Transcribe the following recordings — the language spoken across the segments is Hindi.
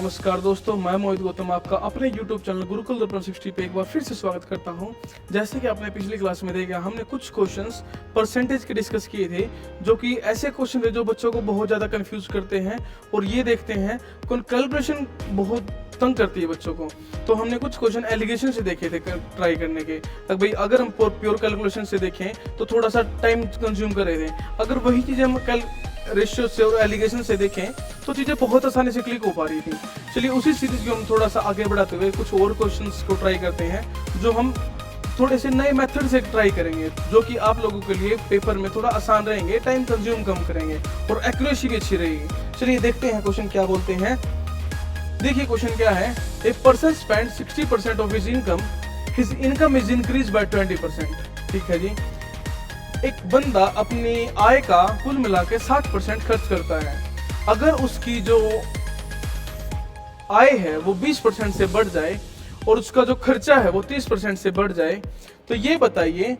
नमस्कार दोस्तों, मैं मोहित गौतम आपका अपने YouTube चैनल गुरुकुल दर्पण 60 पे एक बार फिर से स्वागत करता हूं। जैसे कि आपने पिछली क्लास में देखा, हमने कुछ क्वेश्चंस परसेंटेज के डिस्कस किए थे, जो कि ऐसे क्वेश्चन थे जो बच्चों को बहुत ज़्यादा कंफ्यूज करते हैं और ये देखते हैं कैलकुलेशन बहुत तंग करती है बच्चों को। तो हमने कुछ क्वेश्चन एलिगेशन से देखे थे ट्राई करने के। भाई अगर हम प्योर कैलकुलेशन से देखें तो थोड़ा सा टाइम कंज्यूम कर रहे थे, अगर वही चीज़ें हम रेशियो से और एलिगेशन से देखें तो चीज़ें बहुत आसानी से क्लिक हो पा रही थी। चलिए उसी सीरीज को हम थोड़ा सा आगे बढ़ाते हुए कुछ और क्वेश्चंस को ट्राई करते हैं, जो हम थोड़े से नए मेथड से ट्राई करेंगे, जो कि आप लोगों के लिए पेपर में थोड़ा आसान रहेंगे, टाइम कंज्यूम कम करेंगे और एक्यूरेसी भी अच्छी रहेगी। चलिए देखते हैं क्वेश्चन क्या बोलते हैं। देखिए क्वेश्चन क्या है। A person spend 60% of his income is increase by 20%। ठीक है जी। एक बंदा अपनी आय का कुल मिला के 60% खर्च करता है। अगर उसकी जो आय है वो 20% से बढ़ जाए और उसका जो खर्चा है वो 30% से बढ़ जाए, तो ये बताइए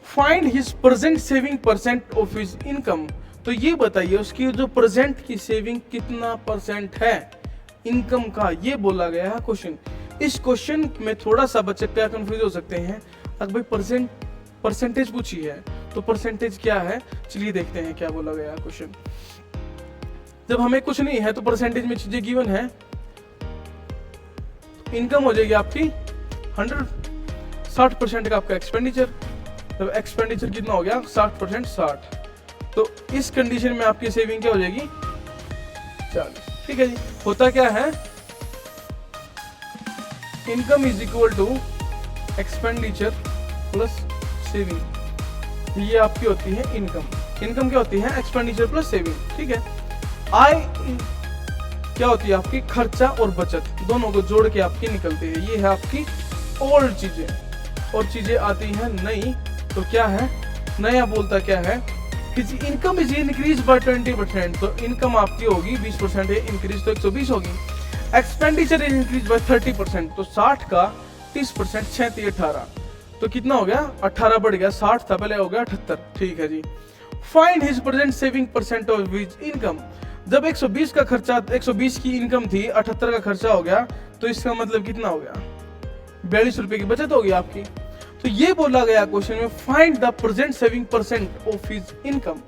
find his present saving percent of his income. तो ये बताइए उसकी जो प्रेजेंट की सेविंग कितना परसेंट है इनकम का, ये बोला गया है क्वेश्चन। इस क्वेश्चन में थोड़ा सा बच्चे क्या कंफ्यूज हो सकते हैं, अगर भाई परसेंटेज पूछी है तो परसेंटेज क्या है। चलिए देखते हैं क्या बोला गया क्वेश्चन। जब हमें कुछ नहीं है तो परसेंटेज में चीजें गिवन है। इनकम हो जाएगी आपकी 60% का आपका एक्सपेंडिचर। जब एक्सपेंडिचर कितना हो गया 60%, 60, तो इस कंडीशन में आपकी सेविंग क्या हो जाएगी 40। ठीक है जी। होता क्या है, income is equal to expenditure plus saving. ये आपकी होती है इनकम। इनकम क्या होती है, एक्सपेंडिचर प्लस सेविंग। ठीक है। आय क्या होती है आपकी, खर्चा और बचत दोनों को जोड़ के आपकी निकलती है। ये है आपकी ओल्ड चीजें, और चीजें आती है नई। तो क्या है नया, बोलता क्या है, इनकम इज इंक्रीज बाय 20%। तो इनकम आपकी होगी 20% है, इंक्रीज तो 120 होगी। Expenditure is increase by 30%। तो 60 का 30%, 6 18, तो कितना हो गया 18 बढ़ गया, 60 था पहले, हो गया 78। ठीक है जी। Find his present saving percent of his income. जब 120 का खर्चा, 120 की इनकम थी, 78 का खर्चा हो गया, तो इसका मतलब कितना हो गया 42 रुपए की बचत होगी आपकी। तो ये बोला गया क्वेश्चन में find the present saving percent of his income.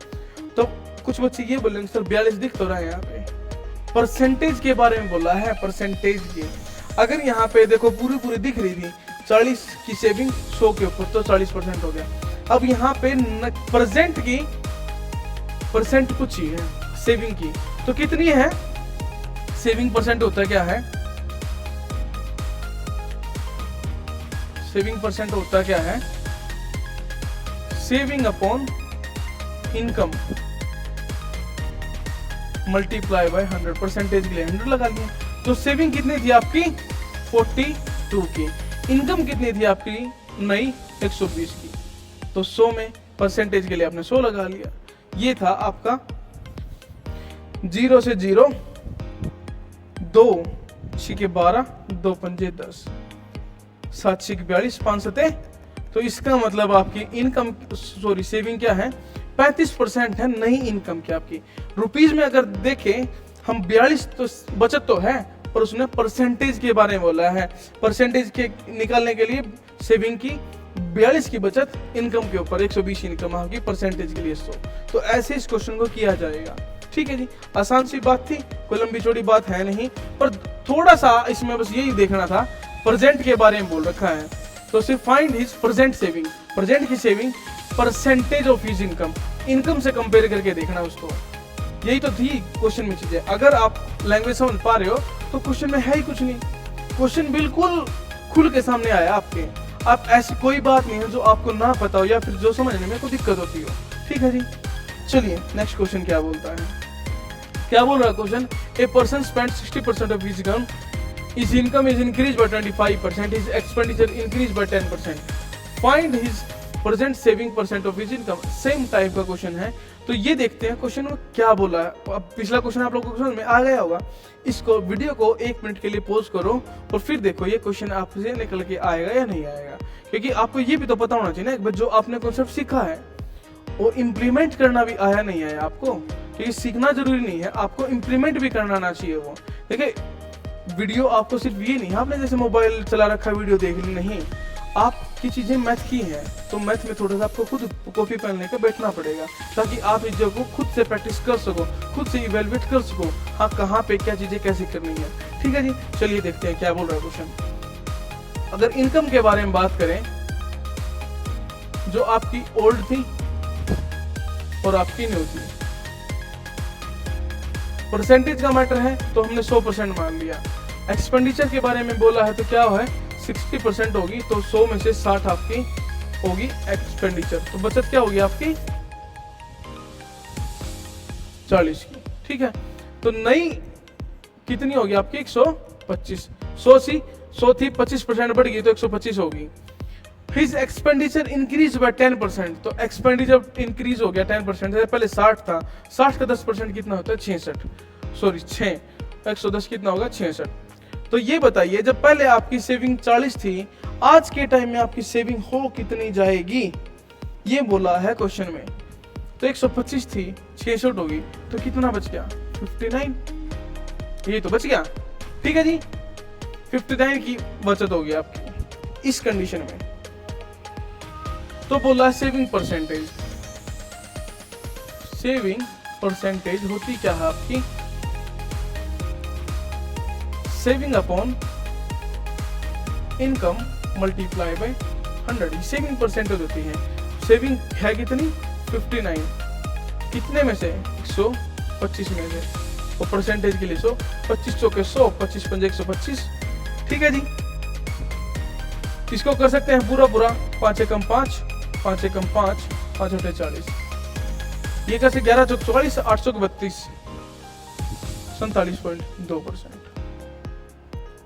तो कुछ बच्चे ये बोलेंगे सर 42 दिख तो रहा है, यहाँ पे परसेंटेज के बारे में बोला है, परसेंटेज की। अगर यहाँ पे देखो पूरी दिख रही थी 40 की सेविंग 100 के ऊपर, तो 40% हो गया। अब यहाँ पे प्रेजेंट की परसेंट पूछी है सेविंग की, तो कितनी है सेविंग परसेंट होता क्या है, सेविंग परसेंट होता क्या है, saving upon income multiply by 100। Percentage के लिए 100 लगा लिया। तो सेविंग कितनी थी आपकी 42 की, इनकम कितनी थी आपकी नई 120 की, तो 100 में परसेंटेज के लिए आपने 100 लगा लिया। ये था आपका 0 से 0, 2 6 12, 2 5 10, 7 6 42, 5 7। तो इसका मतलब आपकी इनकम सेविंग क्या है 35% है नई इनकम की आपकी। रुपीज में अगर देखें हम 42 तो बचत तो है, पर उसने परसेंटेज के बारे में बोला है। परसेंटेज के निकालने के लिए सेविंग की 42 की बचत इनकम के ऊपर 120 इनकम आपकी, परसेंटेज के लिए 100। तो ऐसे इस क्वेश्चन को किया जाएगा। ठीक है जी। आसान सी बात थी, कोई लंबी चौड़ी बात है नहीं, पर थोड़ा सा इसमें बस यही देखना था, प्रेजेंट के बारे में बोल रखा है। तो सिर्फ find his present saving, present की saving percentage of his income, income से कंपेयर करके देखना उसको। यही तो थी क्वेश्चन में चीजें। अगर आप लैंग्वेज समझ पा रहे हो तो क्वेश्चन में है ही कुछ नहीं, क्वेश्चन बिल्कुल खुल के सामने आया आपके। आप ऐसी कोई बात नहीं है जो आपको ना पता हो या फिर जो समझने में कोई दिक्कत होती हो। ठीक है जी। चलिए नेक्स्ट क्वेश्चन क्या बोलता है, क्या बोल रहा है question. A person spend 60% of his income, his income is increased by 25%, his expenditure increased by 10%. Find his present saving percent of his income. Same type का क्वेश्चन है। तो ये देखते हैं क्वेश्चन में क्या बोला है। अब पिछला क्वेश्चन आप लोगों को समझ में आ गया होगा। इसको वीडियो को 1 मिनट के लिए पॉज करो और फिर देखो ये क्वेश्चन आपसे निकल के आएगा या नहीं आएगा, क्योंकि आपको ये भी तो पता होना चाहिए ना जो आपने कॉन्सेप्ट सीखा है और इम्प्लीमेंट करना भी आया नहीं आया आपको, क्योंकि सीखना जरूरी नहीं है, आपको इम्प्लीमेंट भी करना आना चाहिए। वो देखिए वीडियो आपको सिर्फ ये नहीं, आपने जैसे मोबाइल चला रखा वीडियो देख ली, नहीं, आपकी चीजें मैथ की हैं, तो मैथ में थोड़ा सा आपको खुद कॉपी पेन लेकर बैठना पड़ेगा, ताकि आप इस जगह को खुद से प्रैक्टिस कर सको, खुद से इवेलुएट कर सको, हाँ कहाँ पे क्या चीजें कैसे करनी है। ठीक है जी, चलिए देखते हैं क्या बोल रहा है क्वेश्चन। अगर इनकम के बारे में बात करें, जो आपकी ओल्ड थी और आपकी न्यू थी, परसेंटेज का मैटर है तो हमने 100% मान लिया। एक्सपेंडिचर के बारे में बोला है तो क्या है, 60% होगी, तो 100 में से 60 आपकी होगी एक्सपेंडिचर, तो बचत क्या होगी आपकी 40 की। ठीक है, तो नई कितनी होगी आपकी 125, 100 थी 25% बढ़ गई तो 125 होगी। हिज एक्सपेंडिचर इंक्रीज बाय 10%, तो एक्सपेंडिचर इंक्रीज हो गया 10%, पहले 60 था, 60 का 10% कितना होता है 66, सॉरी 6, 110 कितना होगा 66। तो ये बताइए, जब पहले आपकी सेविंग 40 थी, आज के टाइम में आपकी सेविंग हो कितनी जाएगी, ये बोला है क्वेश्चन में। तो 125 थी, 66 होगी, तो कितना बच गया 59, ये तो बच गया। ठीक है जी, 59 की बचत होगी आपकी इस कंडीशन में। तो बोला है सेविंग परसेंटेज, सेविंग परसेंटेज होती क्या है आपकी, saving upon income multiply by 100, saving percentage होती है। सेविंग है कितनी 59, कितने में से 125 में से, और परसेंटेज के लिए 100, 25 चौके 100, 25 पंजे 125। ठीक है जी, इसको कर सकते हैं पूरा पूरा, 5 एकम 5, 5 एकम 5, 5 बटे 40, ये कैसे 11 चौक 44, 8 चौक 32, 47.2%।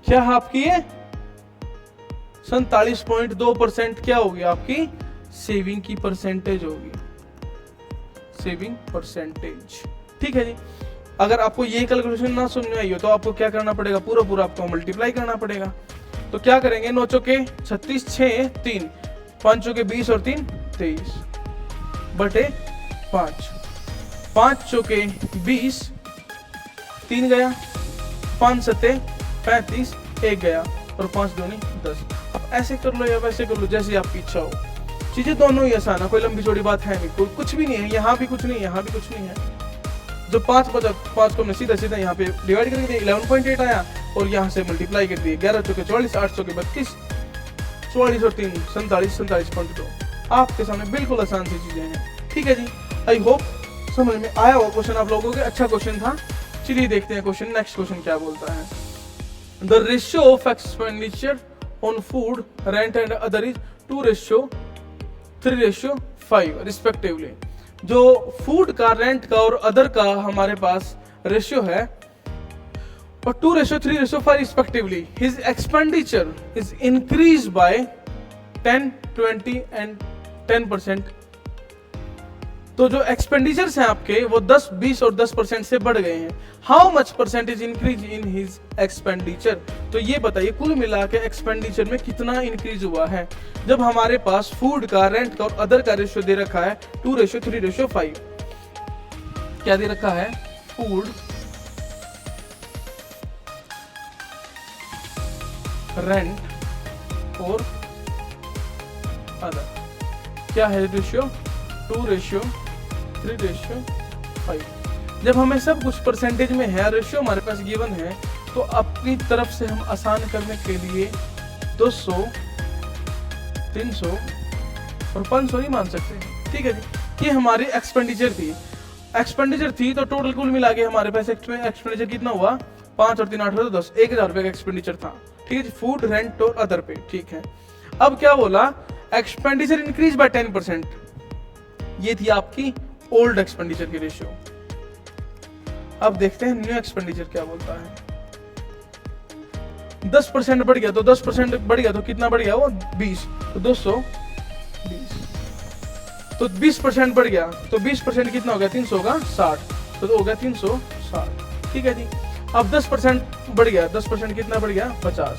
क्या है आपकी ये 47.2% क्या होगी आपकी सेविंग की परसेंटेज होगी, सेविंग परसेंटेज। ठीक है जी, अगर आपको ये कैलकुलेशन ना समझ में आई हो तो आपको क्या करना पड़ेगा, पूरा पूरा आपको मल्टीप्लाई करना पड़ेगा। तो क्या करेंगे, 9 चौके 36, 6 3, 5 चौके 20 और 3 23 बटे 5, 5 चौके 20, 3 गया, 5 सत्ते 35, 1 गया, और 5 दूनी 10। अब ऐसे कर लो या वैसे कर लो, जैसी आपकी इच्छा हो, चीजें दोनों ही आसान है, कोई लंबी चौड़ी बात है नहीं, कोई कुछ भी नहीं है, यहाँ भी कुछ नहीं, यहाँ भी कुछ नहीं है। जो 5 बचा, 5 को हमने सीधा सीधा यहाँ पे डिवाइड करके दिया, 11.8 आया, और यहाँ से मल्टीप्लाई कर दिए, 11 चौके 44, 8 चौके 32, 44 और 3 47, 47.2। आपके सामने बिल्कुल आसान सी चीजें हैं। ठीक है जी, आई होप समझ में आया हुआ क्वेश्चन आप लोगों के, अच्छा क्वेश्चन था। चलिए देखते हैं क्वेश्चन, नेक्स्ट क्वेश्चन क्या बोलता है। The ratio of expenditure on food, rent and other is 2:3:5 respectively. जो फूड का, रेंट का और अदर का हमारे पास रेशियो है, और 2:3:5 respectively. His expenditure is increase by 10, 20 and 10%। तो जो एक्सपेंडिचर्स हैं आपके वो 10, 20 और 10% से बढ़ गए हैं। How much percentage increase in his expenditure, तो ये बताइए कुल मिला के एक्सपेंडिचर में कितना इंक्रीज हुआ है, जब हमारे पास फूड का, रेंट का और अदर का रेशियो दे रखा है 2:3:5। क्या दे रखा है, फूड, रेंट और अदर, क्या है रेशियो 2:3:5। जब हमें सब कुछ परसेंटेज में है, रेशियो हमारे पास गिवन है, तो अपनी तरफ से हम आसान करने के लिए 200, 300 और 500 ही मान सकते हैं। ठीक है जी, ये हमारी एक्सपेंडिचर थी, तो टोटल कुल मिला के हमारे पास एक्सपेंडिचर कितना हुआ, 5 और 3 8 तो 10, 1000 रुपए का एक्सपेंडिचर था। ठीक है जी, फूड, रेंट और अदर पे। ठीक है, अब क्या बोला, एक्सपेंडिचर इंक्रीज बाय 10%। ये थी आपकी ओल्ड एक्सपेंडिचर की रेशियो। अब देखते हैं न्यू एक्सपेंडिचर क्या बोलता है। 10% बढ़ गया, तो 10% बढ़ गया तो कितना बढ़ गया वो 20, तो 220। तो 20% बढ़ गया, तो 20% कितना हो गया 300 का 60, तो हो गया 360। ठीक है जी, अब 10% बढ़ गया, 10% कितना बढ़ गया 50,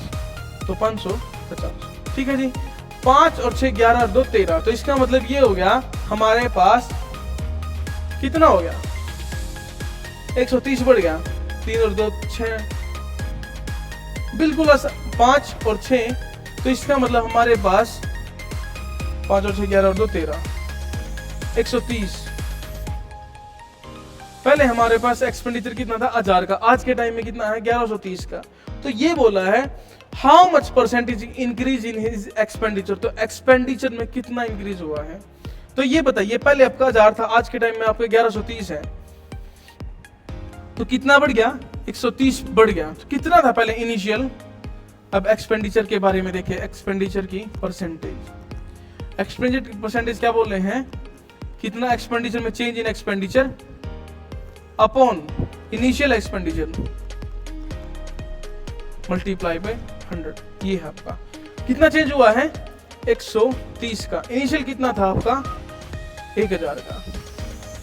तो 550। ठीक है जी, 5 और 6 11 और 2 13, तो इसका मतलब ये हो गया हमारे पास कितना हो गया 130 बढ़ गया, 3 और 2 6, बिल्कुल 5 और 6, तो इसका मतलब हमारे पास 5 और 6 11 और 2 13, 130। पहले हमारे पास एक्सपेंडिचर कितना था 1000 का, आज के टाइम में कितना है 1130 का। तो ये बोला है how much percentage increase in his expenditure, तो एक्सपेंडिचर में कितना इंक्रीज हुआ है। तो ये बताइए, पहले आपका 1000 था, आज के टाइम में आपका 1130 है, तो कितना बढ़ गया 130 बढ़ गया। तो कितना था पहले इनिशियल। अब एक्सपेंडिचर के बारे में देखिए, एक्सपेंडिचर की परसेंटेज, एक्सपेंडिचर की परसेंटेज क्या बोल रहे हैं, कितना एक्सपेंडिचर में change in expenditure upon initial expenditure multiply by 100। ये है आपका कितना चेंज हुआ है 130 का। इनिशियल कितना था आपका 1000 का,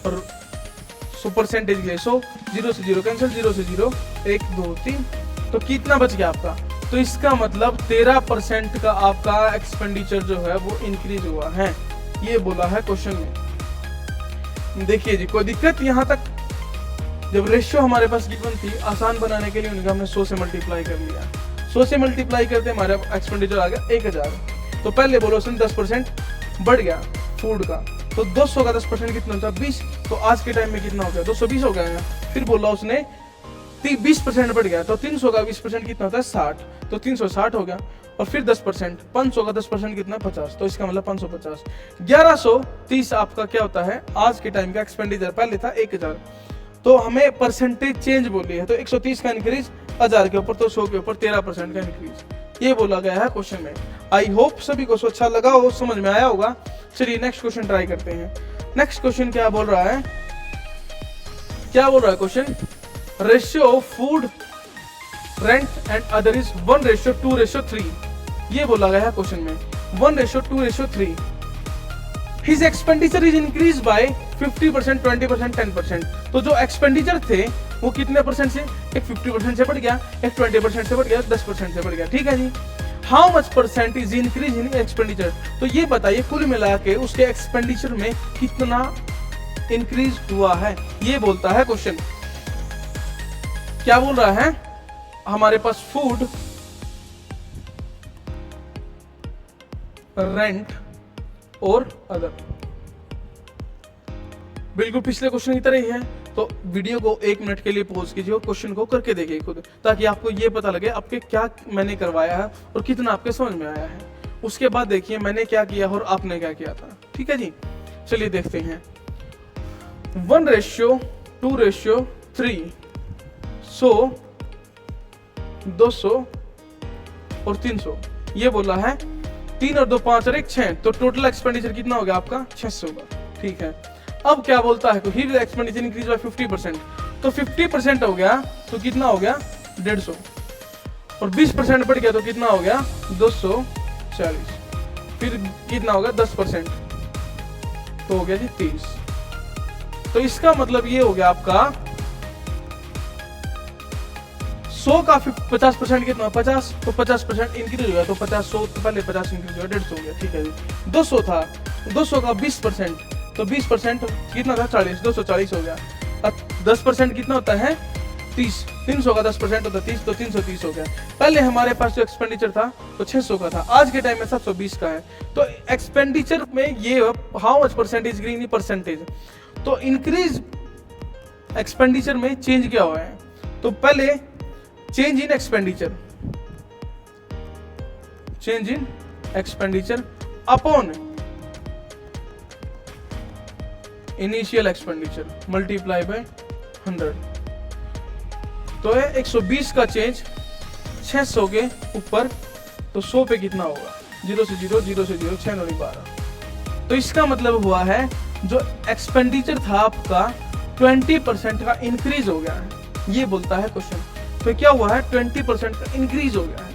और 100% के लिए 100, 0 से 0 कैंसिल, 0 से 0 1 2 3, तो कितना बच गया आपका। तो इसका मतलब 13% का आपका एक्सपेंडिचर जो है वो इंक्रीज हुआ है, ये बोला है क्वेश्चन में। देखिए जी, कोई दिक्कत यहाँ तक। जब रेशियो हमारे पास गिवन थी, आसान बनाने के लिए उनका हमने 100 से मल्टीप्लाई कर लिया। 100 से मल्टीप्लाई करते हमारा एक्सपेंडिचर आ गया 1000। तो पहले बोलो उसने 10% बढ़ गया फूड का, तो 200 का 10% कितना होता है 20। तो आज के टाइम में कितना हो गया 220 हो गया। फिर बोला उसने 20% बढ़ गया, तो 300 का 20% कितना होता है 60, तो 360 हो गया। और फिर 10%, 500 का 10% कितना 50, तो इसका मतलब 550। 1130 आपका क्या होता है आज के टाइम का एक्सपेंडिचर, पहले था 1000। तो हमें परसेंटेज चेंज बोली है, तो 130 का इंक्रीज 1000 के ऊपर, तो 100 के ऊपर 13% का इंक्रीज, ये बोला गया है क्वेश्चन में। आई होप सभी को अच्छा लगा हो, समझ में आया होगा। चलिए नेक्स्ट क्वेश्चन ट्राई करते हैं। नेक्स्ट क्वेश्चन क्या बोल रहा है, क्या बोल रहा है question, ratio of food rent and other is 1:2:3। ये बोला गया है क्वेश्चन में 1:2:3। His expenditure is increased by 50%, 20%, 10%। तो जो एक्सपेंडिचर थे वो कितने परसेंट से, एक 50% से बढ़ गया, एक 20% से बढ़ गया, 10% से बढ़ गया। ठीक है जी। How much percent is increase in expenditure, तो ये बताइए कुल मिला के उसके एक्सपेंडिचर में कितना इंक्रीज हुआ है, ये बोलता है क्वेश्चन। क्या बोल रहा है, हमारे पास फूड रेंट और अदर, बिल्कुल पिछले क्वेश्चन की तरह ही है। तो वीडियो को 1 मिनट के लिए पॉज कीजिए और क्वेश्चन को करके देखिए खुद, ताकि आपको ये पता लगे आपके क्या मैंने करवाया है और कितना आपके समझ में आया है। उसके बाद देखिए मैंने क्या किया और आपने क्या किया था। ठीक है जी, चलिए देखते हैं। 1:2:3, 100, 200 और 300, ये बोला है 3 और 2 5 और 1 6, तो टोटल एक्सपेंडिचर कितना हो गया आपका 600 का। ठीक है, अब क्या बोलता है, ही एक्सपेंडिचर इंक्रीज बाय 50%, तो 50% हो गया तो कितना हो गया 150, और 20% बढ़ गया तो कितना हो गया 240, फिर कितना होगा 10%, तो हो गया जी 30। तो इसका मतलब ये हो गया आपका 100 का 50% कितना 50, तो 50% इंक्रीज हो गया, तो 50 100 तो पहले 50 इंक्रीज हो गया 150 हो गया। ठीक है जी। 200 था, 200 का 20%, तो 20% कितना था 40, 240 हो गया। अब 10% कितना होता है 30, 300 का 10% होता है 30, तो 330 हो गया। पहले हमारे पास जो एक्सपेंडिचर था तो 600 का था, आज के टाइम में 720 का है। तो एक्सपेंडिचर में ये how much percentage green percentage, तो इंक्रीज एक्सपेंडिचर में चेंज क्या हुआ है, तो पहले change in expenditure, change in expenditure upon initial expenditure multiply by 100। तो है 120 का चेंज 600 के ऊपर, तो 100 पे कितना होगा 0 से 0, 0 से 0, 6 9 12। तो इसका मतलब हुआ है जो एक्सपेंडिचर था आपका 20% का इंक्रीज हो गया है, ये बोलता है क्वेश्चन। तो क्या हुआ है 20% का इंक्रीज हो गया है,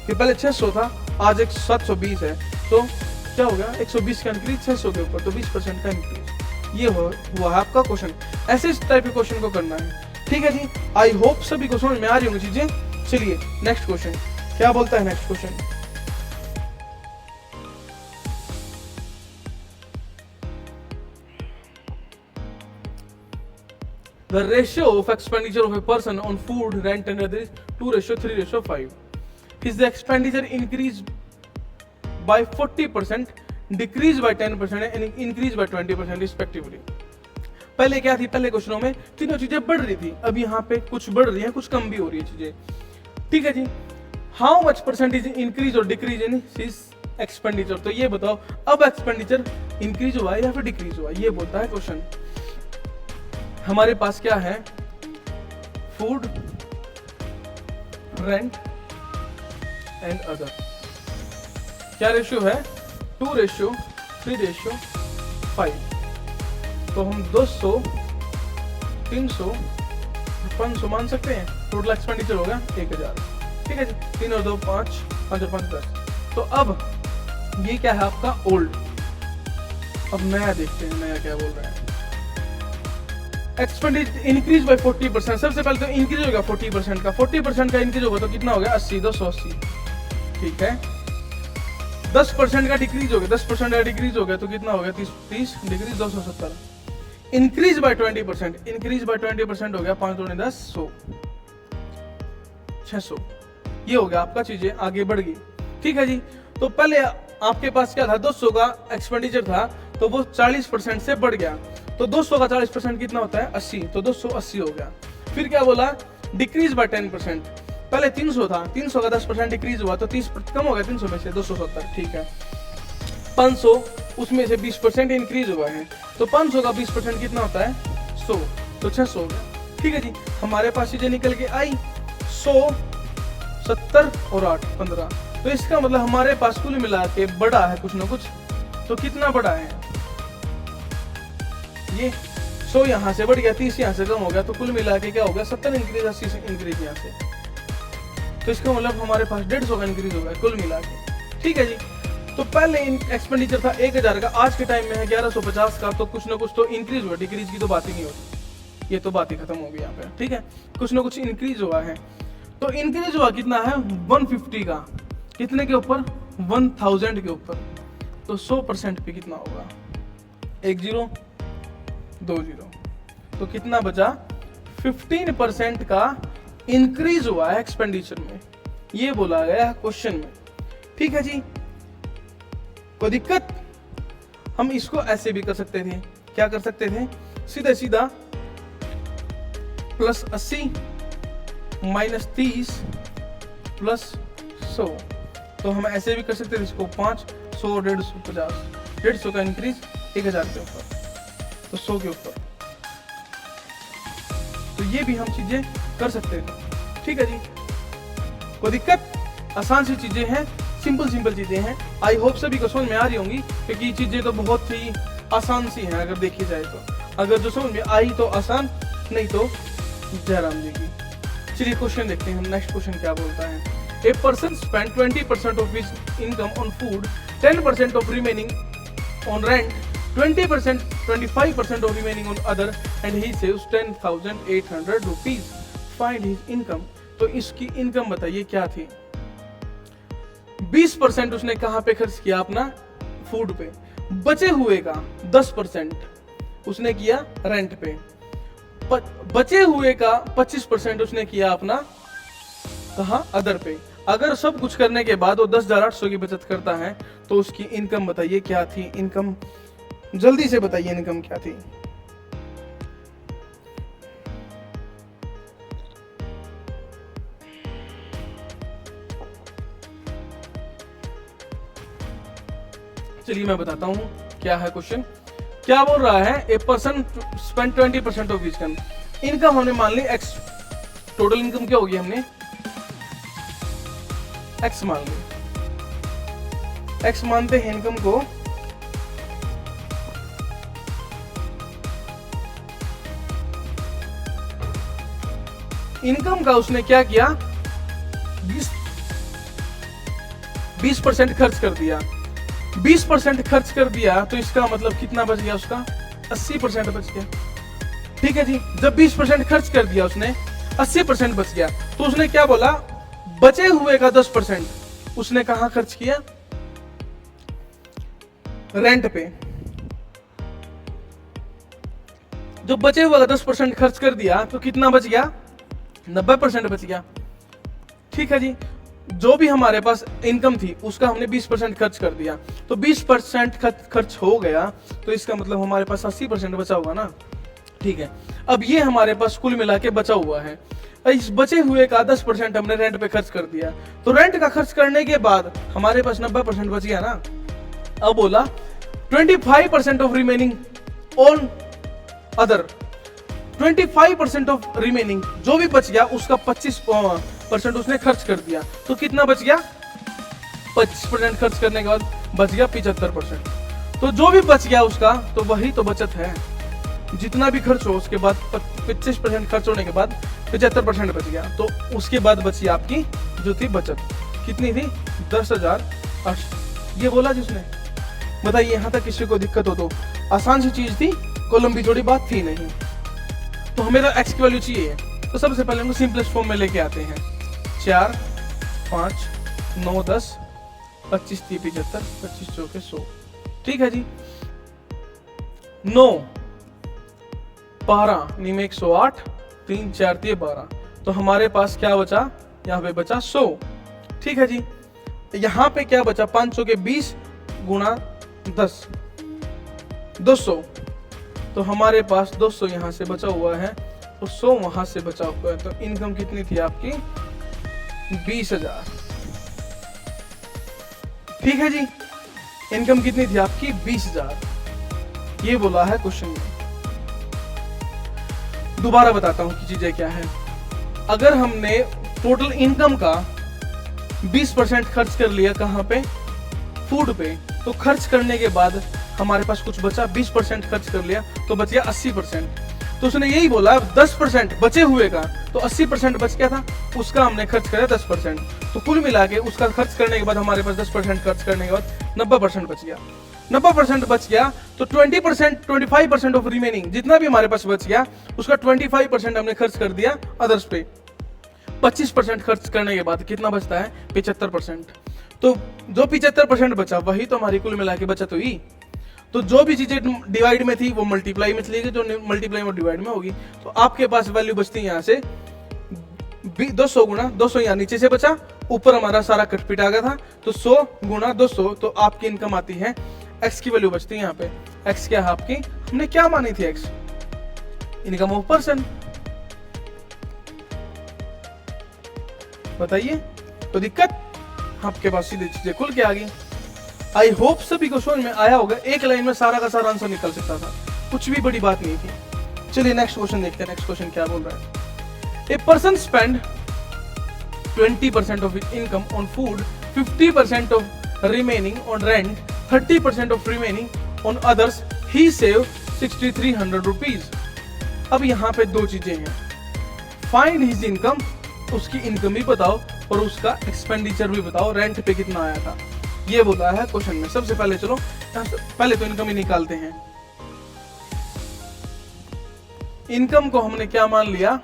कि पहले 600 था आज 720 है, तो क्या हो गया 120 का इंक्रीज 600 के ऊपर, तो 20% का इंक्रीज, ये हुआ है आपका क्वेश्चन। ऐसे इस टाइप के क्वेश्चन को करना है। ठीक है जी, आई होप सभी को समझ में आ रही होंगी चीजें। चलिए नेक्स्ट क्वेश्चन क्या बोलता है, next question The ratio of expenditure of a person on food, rent and other is 2:3:5। His expenditure increase by 40%, decrease by 10% and increase by 20% respectively. पहले क्या थी, पहले क्वेश्चनों में तीनों चीजें बढ़ रही थी, अब यहाँ पे कुछ बढ़ रही है, कुछ कम भी हो रही है चीजें। ठीक है जी, हाउ मच परसेंटेज इंक्रीज और डिक्रीज इन हिज एक्सपेंडिचर। तो ये बताओ अब एक्सपेंडिचर इंक्रीज हुआ है या फिर डिक्रीज हुआ, ये बोलता है क्वेश्चन। हमारे पास क्या है, फूड, रेंट एंड अदर। क्या रेशियो है, 2:3:5। तो हम 200, 300, 500 मान सकते हैं। टोटल एक्सपेंडिचर होगा 1000। ठीक है जी, 3 और 2 5, 5 और 5 10। तो अब ये क्या है आपका ओल्ड। अब नया देखते हैं, नया क्या बोल रहा है। Expenditure increase by 40%। सबसे पहले तो इंक्रीज होगा 40% का, 40% का इंक्रीज होगा तो कितना हो गया 80, 280। ठीक है, 10% का डिक्रीज हो गया, 10% का डिक्रीज हो गया तो कितना हो गया 30 decrease 270। Increase by 20%, increase by 20% हो गया 5 दूनी 10, 100, 600। ये हो गया आपका, चीजें आगे बढ़ गई। ठीक है जी, तो पहले आपके पास क्या था, 200 का एक्सपेंडिचर था तो वो 40% से बढ़ गया। तो 200 का 40% कितना होता है 80, तो 280 हो गया। फिर क्या बोला, डिक्रीज बाय 10%। पहले 300 था, 300 का 10% डिक्रीज हुआ तो 30 कम हो गया 300 में से 270। ठीक है, 500 उसमें से 20% इंक्रीज हुआ है तो 500 का 20% कितना होता है 100, तो 600 हो गया। ठीक है जी, हमारे पास चीजें निकल के आई 100, 70 और 8, 15। तो इसका मतलब हमारे पास कुल मिला के बड़ा है कुछ ना कुछ। तो कितना बड़ा है ये, 100 यहाँ से बढ़ गया, 30 यहाँ से कम हो गया, तो कुल मिला के क्या हो गया 70 इंक्रीज, 80 इंक्रीज यहाँ से। तो इसका मतलब हमारे पास 150 का इंक्रीज हो गया कुल मिला के। ठीक है जी, तो पहले एक्सपेंडिचर था 1000 का, आज के टाइम में है 1150 का। तो कुछ ना कुछ तो इंक्रीज हुआ, डिक्रीज की तो बात ही नहीं होती, ये तो बात ही खत्म हो गई यहाँ पे। ठीक है, कुछ ना कुछ इंक्रीज हुआ है। तो इंक्रीज हुआ कितना है 150 का, कितने के ऊपर 1000 के ऊपर। तो 100% पे कितना होगा 1 0 2 0। तो कितना बचा 15% का इंक्रीज हुआ है एक्सपेंडिचर में, ये बोला गया क्वेश्चन में। ठीक है जी, कोई दिक्कत। हम इसको ऐसे भी कर सकते थे, क्या कर सकते थे, सीधा सीधा +80 -30 +100। तो हम ऐसे भी कर सकते थे इसको 5, 100, 150, 50, 150 का इंक्रीज 1000 के ऊपर, तो 100 के ऊपर। तो ये भी हम चीजें कर सकते थे। ठीक है जी, कोई दिक्कत। आसान सी चीजें हैं, सिंपल चीजें हैं। आई होप सभी को समझ में आ रही होंगी, क्योंकि चीजें तो बहुत ही आसान सी हैं अगर देखी जाए तो। अगर जो समझ में आई तो आसान, नहीं तो जयराम जी की। चलिए क्वेश्चन देखते हैं हम, नेक्स्ट क्वेश्चन क्या बोलता है। A person spend 20% of his income on food, 10% of remaining on rent, 20%, 25% of remaining on other, and he saves 10,800 rupees. Find his income. तो इसकी इनकम बताइए क्या थी। 20% उसने कहाँ पे खर्च किया अपना फूड पे, बचे हुए का 10% उसने किया रेंट पे, बचे हुए का 25% उसने किया अपना कहाँ अदर पे। अगर सब कुछ करने के बाद वो 10,800 की बचत करता है तो उसकी इनकम बताइए क्या थी। इनकम जल्दी से बताइए, इनकम क्या थी। चलिए मैं बताता हूं क्या है क्वेश्चन। क्या बोल रहा है, a person spend 20% of income. Income हमने मान ली एक्स, टोटल इनकम क्या होगी हमने एक्स मान ली। एक्स मानते हैं इनकम को, इनकम का उसने क्या किया 20% खर्च कर दिया। 20% खर्च कर दिया तो इसका मतलब कितना बच गया उसका 80% बच गया। ठीक है जी, जब 20% खर्च कर दिया उसने 80% बच गया, तो उसने क्या बोला बचे हुए का 10% उसने कहां खर्च किया रेंट पे। जो बचे हुए का 10% खर्च कर दिया तो कितना बच गया 90% बच गया। ठीक है जी, जो भी हमारे पास इनकम थी उसका हमने 20% खर्च कर दिया, तो 20% खर्च हो गया, तो इसका मतलब हमारे पास 80% बचा हुआ ना। ठीक है, अब ये हमारे पास कुल मिला के बचा हुआ है। इस बचे हुए का 10% हमने रेंट पे खर्च कर दिया, तो रेंट का खर्च करने के बाद हमारे पास 90% बच गया ना। अब बोला 25% of remaining on other, 25% of remaining, जो भी बच गया उसका 25% उसने खर्च कर दिया, तो कितना बच गया? 25% खर्च करने के बाद बच गया 75%। तो जो भी बच गया उसका, तो वही तो बचत है। जितना भी खर्च हो उसके बाद 25% खर्च होने के बाद 75% बच गया, तो उसके बाद बची आपकी जो थी बचत, कितनी थी? 10,000। ये बोला जिसने, बताइए यहाँ तक किसी को दिक्कत हो तो? आसान सी चीज थी, कॉलम भी जोड़ी, बात थी नहीं। तो हमें तो एक्स की वैल्यू चाहिए, तो सबसे पहले हम सिंपलेस्ट फॉर्म में लेके आते हैं। 4, 5, 9, 10, 25, 30, 75, 25 चौके 100। ठीक है जी। 9, 12, नीम 108, 3, 4, 12, तो हमारे पास क्या बचा? यहाँ पे बचा 100। ठीक है जी। यहाँ पे क्या बचा? 500 के 20 गुणा 10, 200, तो हमारे पास 200 यहाँ से बचा हुआ है, तो 100 वहां से बचा हुआ है। तो इनकम कितनी थी आपकी? 20,000। ठीक है जी, इनकम कितनी थी आपकी? 20,000। ये बोला है क्वेश्चन में। दोबारा बताता हूं कि चीजें क्या है। अगर हमने टोटल इनकम का 20% खर्च कर लिया, कहां पे? फूड पे, तो खर्च करने के बाद हमारे पास कुछ बचा, 20% खर्च कर लिया, तो बच गया 80%। तो उसने यही बोला 10% बचे हुए का, तो 80% बच गया था, उसका हमने खर्च करा 10%, तो कुल मिला के उसका खर्च करने के बाद हमारे पास 10% खर्च करने के बाद 90% बच गया। 90% बच गया, तो 20%, 25% ऑफ रिमेनिंग, जितना भी हमारे पास बच गया उसका 25% हमने खर्च कर दिया अदर्स पे। 25% खर्च करने के बाद कितना बचता है? 75%। तो जो 75% बचा वही तो हमारी कुल मिला के बचत हुई। तो जो भी चीजें डिवाइड में थी वो मल्टीप्लाई में चली गई, जो मल्टीप्लाई में डिवाइड में होगी, तो आपके पास वैल्यू बचती है यहाँ से 200 गुणा 200, यहाँ नीचे से बचा, ऊपर हमारा सारा कटपिट आ गया था, तो 100 गुणा 200, तो आपकी इनकम आती है, एक्स की वैल्यू बचती है यहाँ पे। एक्स क्या है आपकी? हमने क्या मानी थी? X income of person. बताइए, तो दिक्कत? आपके पास सीधे चीजें खुल के आ गई। आई होप सभी को समझ में आया होगा। एक लाइन में सारा का सारा आंसर निकल सकता था, कुछ भी बड़ी बात नहीं थी। चलिए नेक्स्ट क्वेश्चन देखते हैं। नेक्स्ट क्वेश्चन क्या बोल रहा है? A person spend 20% of his income on food, 50% of remaining on rent, 30% of remaining on others, he save 6300 rupees. अब यहाँ पे दो चीजें हैं, फाइंड हिज इनकम, उसकी इनकम भी बताओ और उसका एक्सपेंडिचर भी बताओ, रेंट पे कितना आया था, ये बोला है क्वेश्चन में। सबसे पहले चलो पहले तो इनकम ही निकालते हैं। इनकम को हमने क्या मान लिया?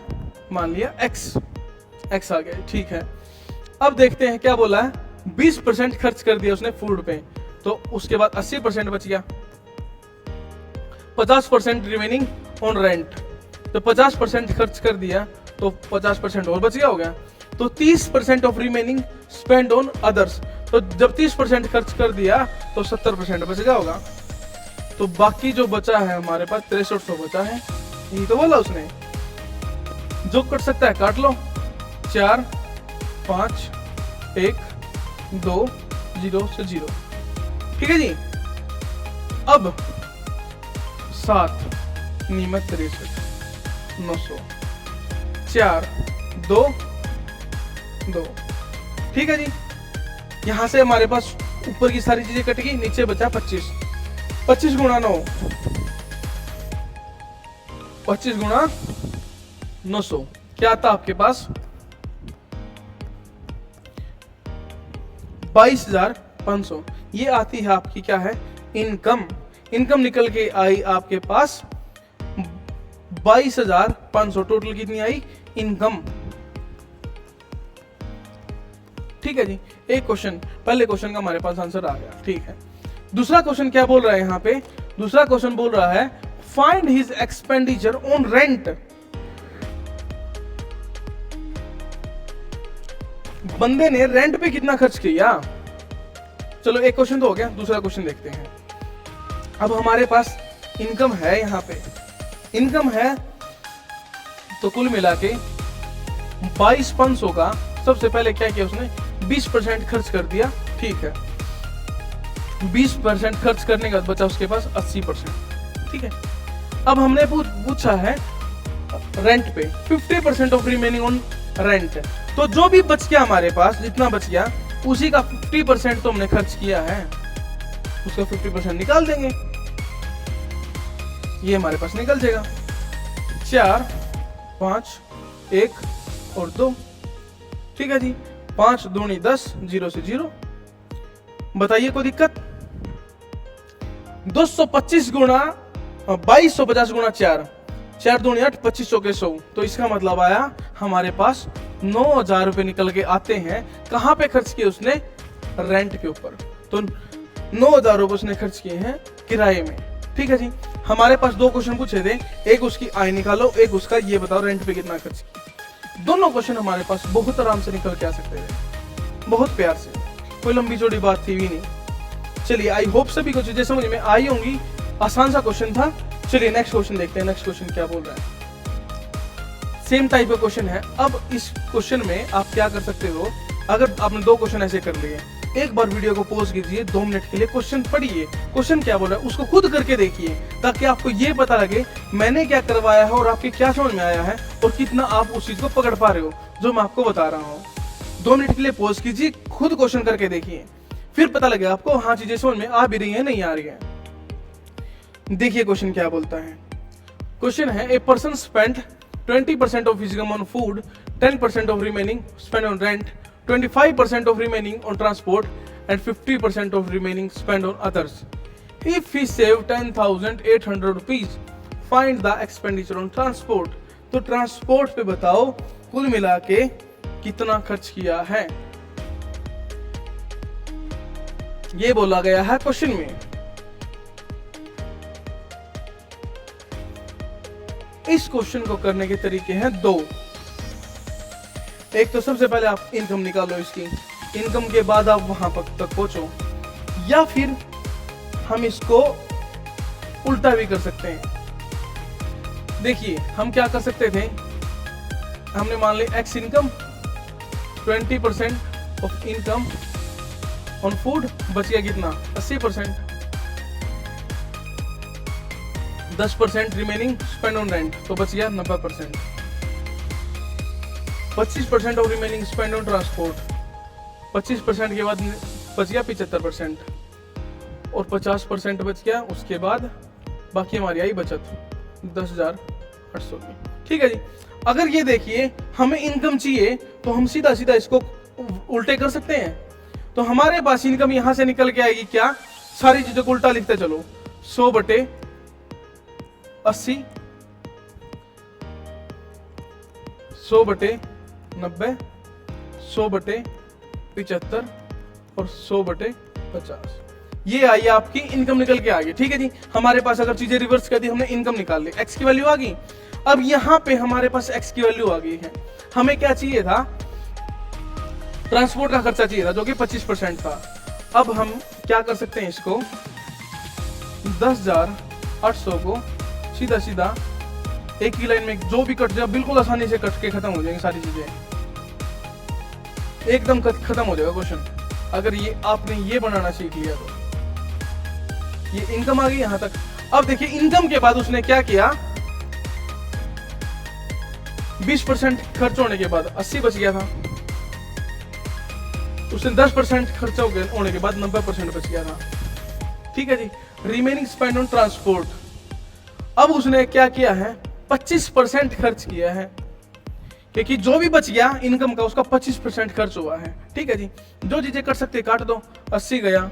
मान लिया एक्स, एक्स आ गया। ठीक है, अब देखते हैं क्या बोला है। 20% खर्च कर दिया उसने फूड पे, तो उसके बाद 80% बच गया, 50% रिमेनिंग ऑन रेंट, तो 50% खर्च कर दिया, तो 50% और बच गया हो गया, तो 30% of remaining spend on others, तो जब 30% खर्च कर दिया तो 70% बच गया होगा, तो बाकी जो बचा है हमारे पास 6300 बचा है। यही तो बोला उसने, जो कट सकता है काट लो। 4, 5, 1, 2, 0 से 0। ठीक है जी। अब 7 नीमत 63, 900, 4, 2, 2। ठीक है जी। यहां से हमारे पास ऊपर की सारी चीजें कट गई, नीचे बचा 25। 25 गुणा 9, 25 गुणा 900 क्या आता आपके पास? 22,500। ये आती है आपकी क्या है? इनकम। इनकम निकल के आई आपके पास 22,500। टोटल कितनी आई इनकम? ठीक है जी। एक क्वेश्चन, पहले क्वेश्चन का हमारे पास आंसर आ गया। ठीक है, दूसरा क्वेश्चन क्या बोल रहा है यहाँ पे? दूसरा क्वेश्चन बोल रहा है find his expenditure on rent. बंदे ने रेंट पे कितना खर्च किया। चलो एक क्वेश्चन तो हो गया, दूसरा क्वेश्चन देखते हैं। अब हमारे पास इनकम है, यहाँ पे इनकम है, तो कुल मिला के 22,500 का सबसे पहले क्या किया उसने, 20% खर्च कर दिया। ठीक है, 20% खर्च करने के बाद बचा उसके पास 80%। ठीक है, अब हमने पूछा है रेंट पे 50% ऑफ रिमेनिंग ऑन रेंट, तो जो भी बच गया हमारे पास, जितना बच गया उसी का 50% तो हमने खर्च किया है, उसका 50% निकाल देंगे, ये हमारे पास निकल जाएगा। 4, 5, 1 और 2। ठीक है जी, 5 दूनी 10, 0 से 0। बताइए कोई दिक्कत। 225 गुणा 2250 गुणा 4, 4 दूनी 8, 25 चौके 100। तो इसका मतलब आया हमारे पास 9,000 रुपए निकल के आते हैं। कहां पे खर्च किए उसने, रेंट के ऊपर। तो 9,000 रुपए उसने खर्च किए हैं किराए में। ठीक है जी, हमारे पास 2 क्वेश्चन पूछे थे, एक उसकी आय निकालो, एक उसका ये बताओ रेंट पे कितना खर्च किया। दोनों क्वेश्चन हमारे पास बहुत आराम से निकल के आ सकते थे, बहुत प्यार से, कोई लंबी चौड़ी बात थी भी नहीं। चलिए, आई होप सभी को चीजें समझ में आई होंगी। आसान सा क्वेश्चन था। चलिए नेक्स्ट क्वेश्चन देखते हैं। नेक्स्ट क्वेश्चन क्या बोल रहा है। सेम टाइप का क्वेश्चन है। अब इस क्वेश्चन में आप क्या कर सकते हो, अगर आपने 2 क्वेश्चन ऐसे कर लिए, एक बार वीडियो को पॉज कीजिए, 2 मिनट के लिए क्वेश्चन पढ़िए, क्वेश्चन क्या बोल रहा है उसको खुद करके देखिए, ताकि आपको ये पता लगे मैंने क्या करवाया है और आपके क्या समझ में आया है और कितना आप उस चीज को पकड़ पा रहे हो जो मैं आपको बता रहा हूँ। 2 मिनट के लिए पॉज कीजिए, खुद क्वेश्चन करके देखिए, फिर पता लगेगा आपको हाँ चीजें समझ में आ भी रही है नहीं आ रही है। देखिए क्वेश्चन क्या बोलता है। क्वेश्चन है, a person spend 20% of his income on food, 10% of remaining spent on rent, 25% of remaining on transport, and 50% of remaining spent on others. If he saved 10,800 rupees, find the expenditure on transport. तो ट्रांसपोर्ट पे बताओ कुल मिला के कितना खर्च किया है, ये बोला गया है क्वेश्चन में। इस क्वेश्चन को करने के तरीके हैं 2। एक तो सबसे पहले आप इनकम निकालो इसकी, इनकम के बाद आप वहां तक पहुंचो, या फिर हम इसको उल्टा भी कर सकते हैं। देखिए हम क्या कर सकते थे, हमने मान लिया x income 20% of income on food, बच गया कितना 80%, 10% रिमेनिंग स्पेंड ऑन रेंट, तो बच गया 90%, 25% of remaining spend on transport, 25% के बाद बच गया 75%, और 50% बच गया उसके बाद बाकी हमारी आई बचत 10,800 की। ठीक है जी, अगर ये देखिए हमें इनकम चाहिए तो हम सीधा सीधा इसको उल्टे कर सकते हैं। तो हमारे पास इनकम यहां से निकल के आएगी क्या, सारी चीजों को उल्टा लिखते चलो, 100/80, 100/90, 100/75 और 100/50। ये आई आपकी इनकम निकल के आ गई। ठीक है जी, हमारे पास अगर चीजें रिवर्स कर दी, हमने इनकम निकाल ली, एक्स की वैल्यू आ गई। अब यहां पे हमारे पास एक्स की वैल्यू आ गई है, हमें क्या चाहिए था, ट्रांसपोर्ट का खर्चा चाहिए था जो कि 25% था। अब हम क्या कर सकते हैं, इसको 10,800 को सीधा सीधा एक ही लाइन में जो भी कट जाए बिल्कुल आसानी से कट के खत्म हो जाएंगी सारी चीजें, एकदम खत्म हो जाएगा क्वेश्चन, अगर ये आपने ये बनाना सीख लिया तो। ये इनकम आ गई यहां तक। अब देखिए इनकम के बाद उसने क्या किया, 20% खर्च होने के बाद 80 बच गया था, उसने 10% खर्चा होने के बाद 90% बच गया था। ठीक है जी, रिमेनिंग स्पेंड ऑन ट्रांसपोर्ट, अब उसने क्या किया है, 25% खर्च किया है, क्योंकि जो भी बच गया इनकम का उसका 25% खर्च हुआ है। ठीक है जी, जो चीजें कर सकते काट दो, 80 गया,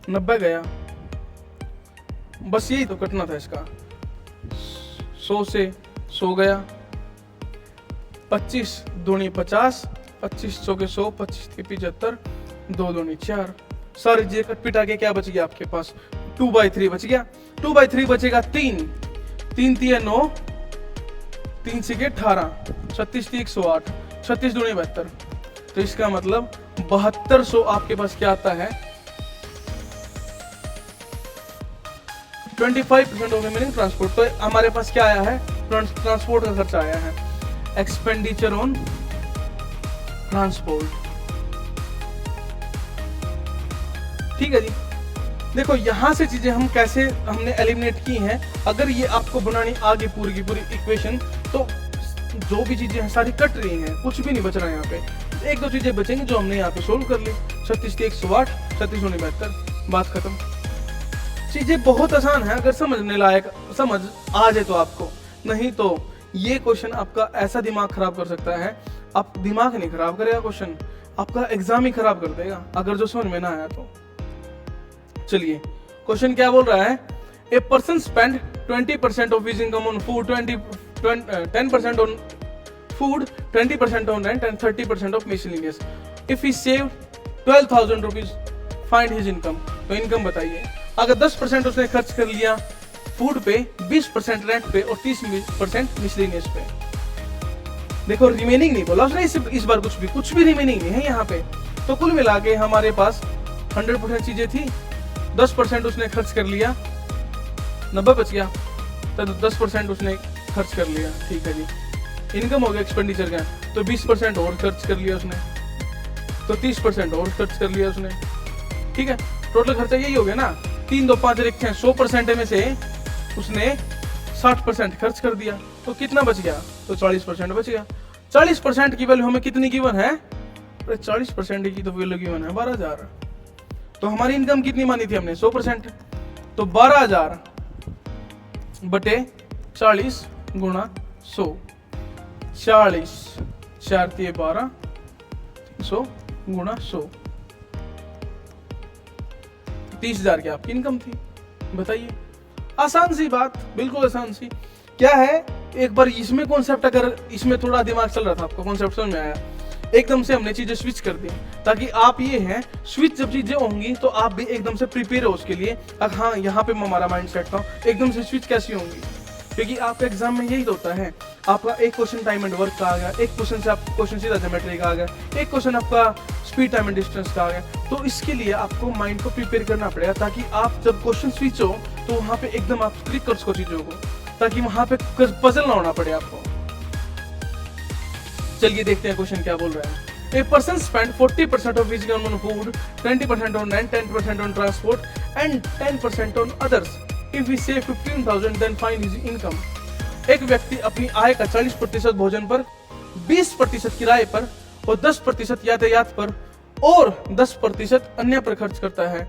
90 गया, बस यही तो कटना था इसका, 100 से 100 गया, 25 दूनी 50, 25 चौके 100, 25 के 75, 2 दूनी 4, सारी चीजें कट पिटा के क्या बच गया आपके पास, 2/3 बच गया। 2/3 बचेगा 3, 3 3 9, 3 6 18, 36 3 108, 36 दूनी 72, तो इसका मतलब 7200 आपके पास क्या आता है, 25% ऑफ रिमेनिंग ट्रांसपोर्ट। तो हमारे पास क्या आया है, ट्रांसपोर्ट का खर्चा आया है, एक्सपेंडिचर ऑन ट्रांसपोर्ट। ठीक है जी। देखो यहां से चीजें हम कैसे हमने एलिमिनेट की हैं। अगर ये आपको बनानी आगे पूरी की पूरी इक्वेशन, तो जो भी चीजें हैं सारी कट रही हैं, कुछ भी नहीं बच रहा है यहाँ पे। एक दो चीजें बचेंगी जो हमने यहाँ पे सोल्व कर ली। 36 × 108, 36 × 72, बात खत्म। चीजें बहुत आसान है, अगर समझने लायक समझ आ जाए तो आपको, नहीं तो ये क्वेश्चन आपका ऐसा दिमाग खराब कर सकता है। आप दिमाग नहीं खराब करेगा क्वेश्चन, आपका एग्जाम ही खराब कर देगा अगर जो समझ में ना आया तो। चलिए क्वेश्चन क्या बोल रहा है, a person spend 20% of his income on food, 10% on food, 20% on rent and 30% of miscellaneous. If he save 12,000 rupees, find his income. तो इनकम बताइए। अगर 10% उसने खर्च कर लिया फूड पे, 20% रेंट पे और 30% मिसलेनियस पे। देखो रिमेनिंग नहीं बोला उसने इस बार, कुछ भी रिमेनिंग नहीं है यहाँ पे। तो कुल मिला के हमारे पास 100% चीजें थी, 10% उसने खर्च कर लिया, 90 बच गया, तो 10% उसने खर्च कर लिया। ठीक है जी। इनकम हो गया एक्सपेंडिचर का, तो 20% और खर्च कर लिया उसने, तो 30% और खर्च कर लिया उसने। ठीक है, टोटल खर्चा यही हो गया ना। 3 2 5 रखे हैं, 100% में से उसने 60% खर्च कर दिया, तो कितना बच गया, तो 40% बच गया। 40% की वैल्यू हमें कितनी गिवन है, 40% की तो वैल्यू गिवन है 12,000। तो हमारी इनकम कितनी मानी थी हमने, 100%, तो 12,000 बटे 40 गुणा 100, 40 4 × 12, 100 गुणा 100, 30,000 की आपकी इनकम थी। बताइए, आसान सी बात, बिल्कुल आसान सी। क्या है, एक बार इसमें कॉन्सेप्ट, अगर इसमें थोड़ा दिमाग चल रहा था आपका, कॉन्सेप्ट समझ में आया, एकदम से हमने चीजें स्विच कर दी, ताकि आप ये हैं स्विच जब चीजें होंगी तो आप भी एकदम से प्रिपेयर हो उसके लिए। अब हाँ, यहाँ पे हमारा माइंड सेट था एकदम से स्विच कैसी होंगी, क्योंकि आपके एग्जाम में यही तो होता है। आपका एक क्वेश्चन टाइम एंड वर्क का आ गया, एक क्वेश्चन से आप क्वेश्चन सीधा ज्योमेट्री का आ गया, एक क्वेश्चन आपका स्पीड टाइम एंड डिस्टेंस का आ गया। तो इसके लिए आपको माइंड को प्रिपेयर करना पड़ेगा, ताकि आप जब क्वेश्चन स्विच हो तो वहां पे एकदम आप क्लिक कर सको चीजों को, ताकि वहां पे पजल ना होना पड़े आपको। चलिए देखते हैं क्वेश्चन क्या बोल रहा है। A person spent 40% of his income on food, 20% on rent, 10% on transport, and 10% on others. If we save 15,000, then find his income. एक व्यक्ति अपनी आय का 40% भोजन पर, 20% किराए पर और 10% यातायात पर और 10% अन्य पर खर्च करता है।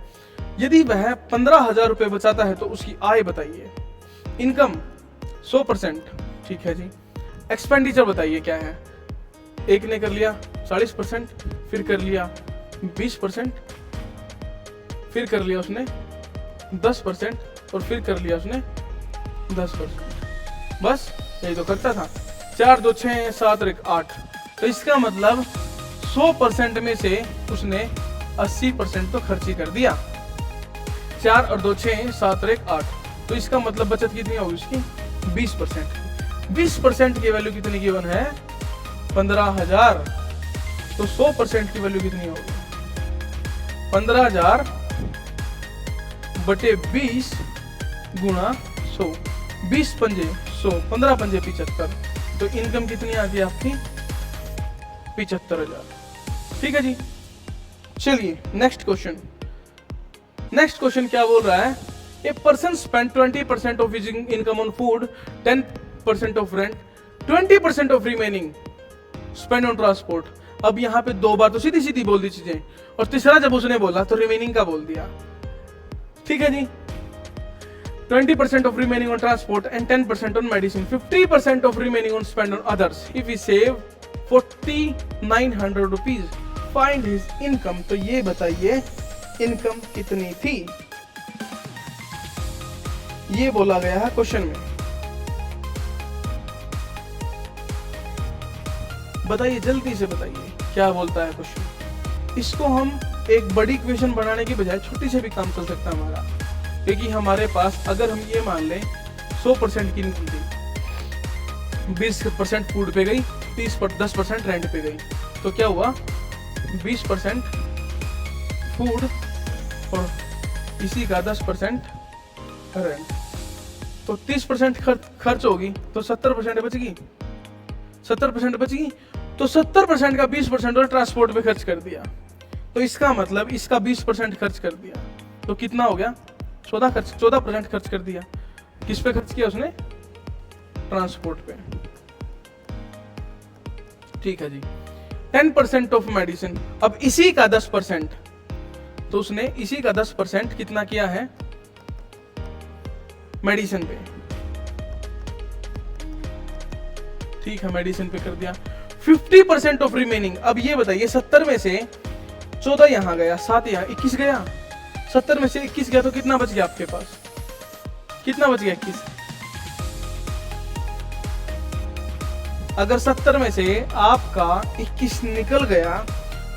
यदि वह 15,000 रुपए बचाता है तो उसकी आय बताइए। इनकम 100%, ठीक है जी। एक्सपेंडिचर बताइए क्या है। एक ने कर लिया 40%, फिर कर लिया 20%, फिर कर लिया उसने 10% और फिर कर लिया उसने 10%। बस यही तो करता था। 4 2 6 7 1 8। तो इसका मतलब 100% में से उसने 80% तो खर्च ही कर दिया। 4 और 2 6 7 1 8। तो इसका मतलब बचत कितनी होगी उसकी, 20%। 20% की वैल्यू कितनी गिवन है, 15,000। तो 100% की वैल्यू कितनी होगी, 15,000 बटे 20 गुणा 100, 20 पंजे 100, 15 पंजे 75। तो इनकम कितनी आती है आपकी, 75,000। ठीक है जी। चलिए नेक्स्ट क्वेश्चन। नेक्स्ट क्वेश्चन क्या बोल रहा है, a person spend 20% of his income on food, 10% of rent, 20% of remaining spend on transport. अब यहाँ पे 2 बार तो सीधी सीधी बोल दी चीजें, और तीसरा जब उसने बोला तो रिमेनिंग का बोल दिया। ठीक है जी। 20% of remaining on transport and 10% on medicine, 50% of remaining on spend on others. If he save 4,900 rupees, find his income. तो ये बताइए इनकम कितनी थी, ये बोला गया है क्वेश्चन में। बताइए जल्दी से बताइए क्या बोलता है क्वेश्चन। इसको हम एक बड़ी इक्वेशन बनाने की बजाय छोटी से भी काम चल सकता है हमारा, क्योंकि हमारे पास अगर हम ये मान लें 100% की इनकम थी, 20% फूड पे गई, 10% रेंट पे गई, तो क्या हुआ 20% फूड और इसी का 10% रेंट। तो 30% खर्च होगी तो 70% बचेगी, 70% बचेगी। तो 70% का 20% और ट्रांसपोर्ट पे खर्च कर दिया। तो इसका मतलब इसका 20% खर्च कर दिया तो कितना हो गया? 14% खर्च कर दिया। किस पे खर्च किया उसने? ट्रांसपोर्ट पे। ठीक है जी। 10% ऑफ मेडिसिन, अब इसी का 10%, तो उसने इसी का 10% कितना किया है? मेडिसिन पे। ठीक है, मेडिसिन पे कर दिया। 50% ऑफ रिमेनिंग, अब ये बताइए 70 में से 14 यहां गया, 7 यहां, 21 गया। 70 में से 21 गया तो कितना बच गया आपके पास? कितना बच गया? 21। अगर 70 में से आपका 21 निकल गया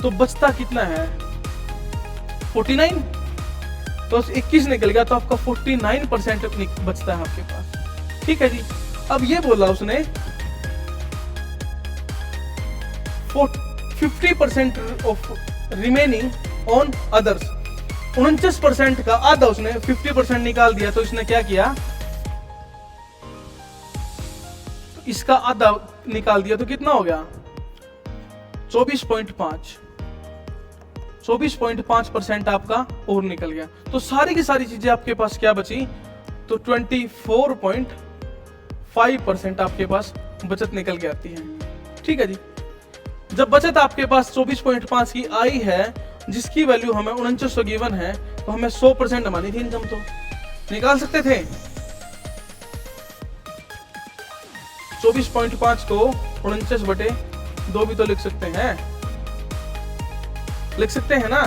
तो बचता कितना है? 49। तो 21 निकल गया तो आपका 49% बचता है आपके पास। ठीक है जी। अब ये बोला उसने 50% ऑफ रिमेनिंग ऑन अदर्स, 49% का आधा उसने 50% निकाल दिया। तो इसने क्या किया? तो इसका आधा निकाल दिया तो कितना हो गया? 24.5। 24.5% आपका और निकल गया। तो सारी की सारी चीजें आपके पास क्या बची? तो 24.5% आपके पास बचत निकल के आती है। ठीक है जी। जब बचत आपके पास 24.5 की आई है, जिसकी वैल्यू हमें 4900 गिवन है, तो हमें 100% मानी थी इनकम, तो निकाल सकते थे। 24.5 को 49/2 भी तो लिख सकते हैं, लिख सकते हैं ना।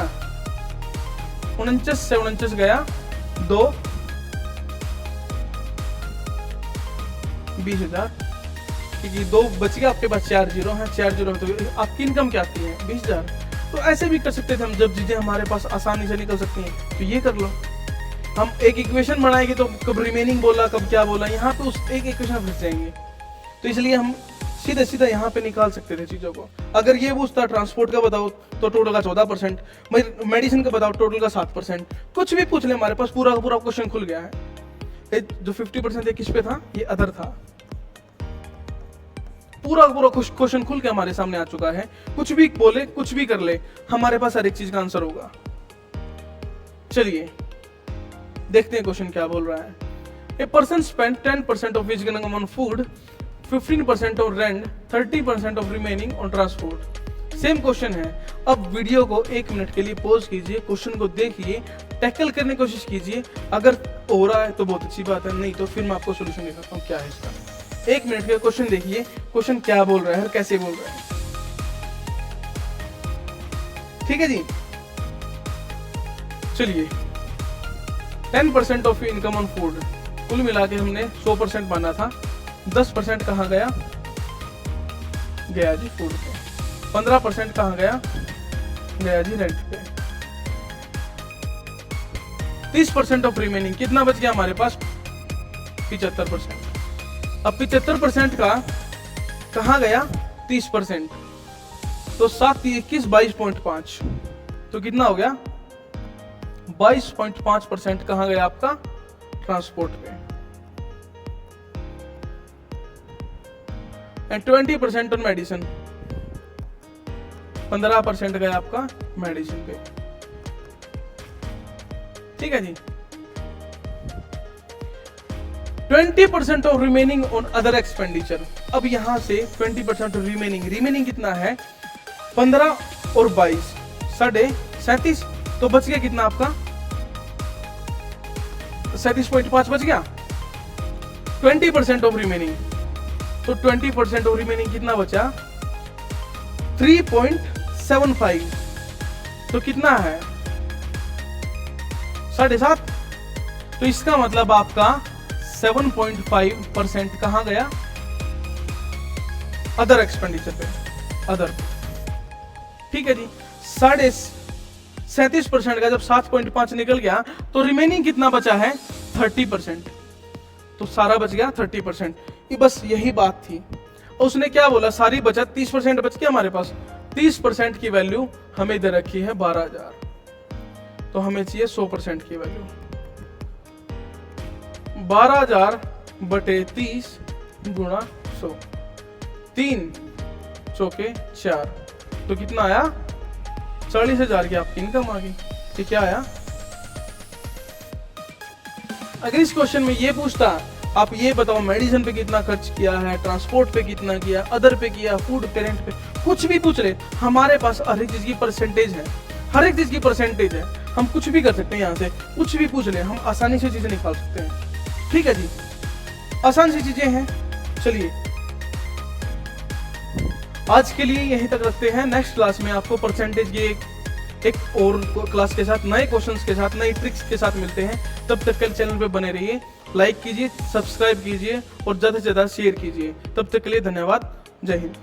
49 से 49 गया 2, 20,000, क्योंकि 2 बच गया आपके पास, 4 जीरो है, 4 जीरो है तो आपकी इनकम क्या आती है? 20,000। तो ऐसे भी कर सकते थे हम, जब चीजें हमारे पास आसानी से निकल सकती हैं तो ये कर लो। हम एक इक्वेशन बनाएंगे तो कब रिमेनिंग बोला, कब क्या बोला, यहाँ पे उस एक इक्वेशन फंस जाएंगे। तो इसलिए हम सीधे सीधा यहाँ पे निकाल सकते थे चीजों को। अगर ये पूछता ट्रांसपोर्ट का बताओ तो टोटल का 14%, मेडिसिन का बताओ टोटल का 7%, कुछ भी पूछ ले हमारे पास पूरा का पूरा क्वेश्चन खुल गया है। जो 50% किस पे था? ये अदर था। पूरा पूरा क्वेश्चन खुल के हमारे सामने आ चुका है। कुछ भी बोले, कुछ भी कर ले, हमारे पास हर एक चीज का आंसर होगा। चलिए देखते हैं क्वेश्चन क्या बोल रहा है। A person spend 10% of his income on food, 15% on rent, 30% of remaining on transport. Same question है। अब वीडियो को 1 मिनट के लिए पॉज कीजिए, क्वेश्चन को देखिए, टैकल करने की कोशिश कीजिए। अगर हो रहा है तो बहुत अच्छी बात है, नहीं तो फिर मैं आपको सोल्यूशन दिखाता हूँ क्या है इसका। 1 मिनट का क्वेश्चन देखिए, क्वेश्चन क्या बोल रहा है और कैसे बोल रहा है। ठीक है जी। चलिए 10% ऑफ इनकम ऑन फूड, कुल मिला के हमने 100% माना था। 10% कहाँ गया? गया जी फूड पे। 15% कहाँ गया? गया जी रेंट पे। 30% ऑफ रिमेनिंग, कितना बच गया हमारे पास? 75%। अब 75% का कहाँ गया? 30%। तो 7 21 22.5, तो कितना हो गया? 22.5% कहाँ गया आपका? ट्रांसपोर्ट पे। एंड 20% ऑन मेडिसिन, 15% गया आपका मेडिसिन पे। ठीक है जी। 20% of remaining on other expenditure. अब यहां से 20% ऑफ रिमेनिंग कितना है? 15 और 22 37.5, तो बच गया कितना आपका? 37.5 बच गया। 20% ऑफ रिमेनिंग, तो 20% ऑफ रिमेनिंग कितना बचा? 3.75, तो कितना है? 7.5। तो इसका मतलब आपका 7.5% कहां गया? अदर एक्सपेंडिचर पे, अदर। ठीक है जी। 37% का जब 7.5 निकल गया तो रिमेनिंग कितना बचा है? 30%। तो सारा बच गया 30%। ये बस यही बात थी। उसने क्या बोला? सारी बचत 30% बच गया हमारे पास, 30% की वैल्यू हमें दे रखी है 12,000, तो हमें चाहिए 100% की वैल्यू। 12,000 बटे 30 गुणा 100, 3 चौके 4, तो कितना आया? 40,000 की आपकी इनकम आ गई। ये क्या आया? अगर इस क्वेश्चन में ये पूछता आप ये बताओ मेडिसिन पे कितना खर्च किया है, ट्रांसपोर्ट पे कितना किया, अदर पे किया, फूड पे, रेंट पे, कुछ भी पूछ ले, हमारे पास हर एक चीज की परसेंटेज है, हर एक चीज की परसेंटेज है, हम कुछ भी कर सकते हैं। यहाँ से कुछ भी पूछ ले, हम आसानी से चीजें निकाल सकते हैं। ठीक है जी, आसान सी चीजें हैं। चलिए आज के लिए यहीं तक रखते हैं। नेक्स्ट क्लास में आपको परसेंटेज की एक और क्लास के साथ, नए क्वेश्चंस के साथ, नई ट्रिक्स के साथ मिलते हैं। तब तक के चैनल पे बने रहिए, लाइक कीजिए, सब्सक्राइब कीजिए और ज़्यादा से ज़्यादा शेयर कीजिए। तब तक के लिए धन्यवाद। जय हिंद।